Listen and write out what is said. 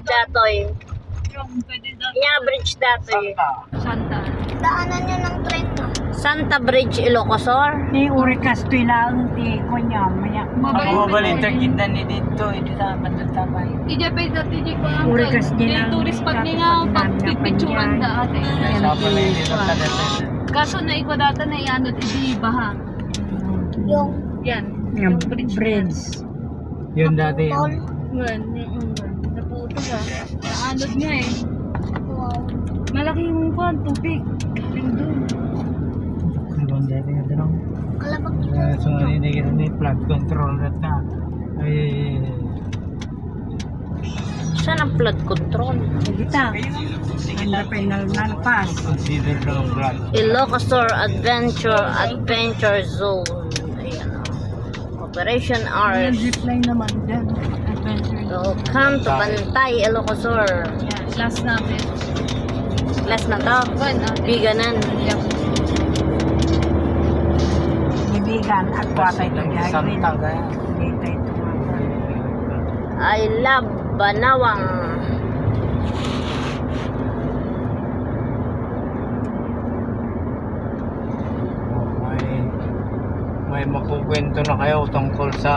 Datoy. Yeah, bridge datoy. Santa. Daanan nyo ng train no? Santa Bridge, Ilocosor. Ni Urikas tuilang ti kunya maya. Mabalik kita ni dito, ito tama na tama. Ija pa dati di ko ang Urikas din ang tourist pag nga pag picturean da ate. Sa pala hindi na talaga. Kaso na iko data na iano di baha. Yung Yan. Yung bridge. Yun dati. tol. Man, naputo ka. Naanod niya eh. Wow. Malaki yung kwan, tubig. Galing doon. Yun dati nga tanong. Kalabag nyo. So, ano ni flood control na ay Saan ang flood control? Kita. Ang penal nalpas. consider ng flood. Ilocosor Adventure Zone. Ayan. Operation hours. Zipline naman dyan. Adventure. Welcome to Bantay, Ilocosor. Yan, last natin. Last na to. Kwan ate. Biganan. Yep. Ibigan at watay to Santa kaya. Dito ito. I love Banawang. May makukwento na kayo tungkol sa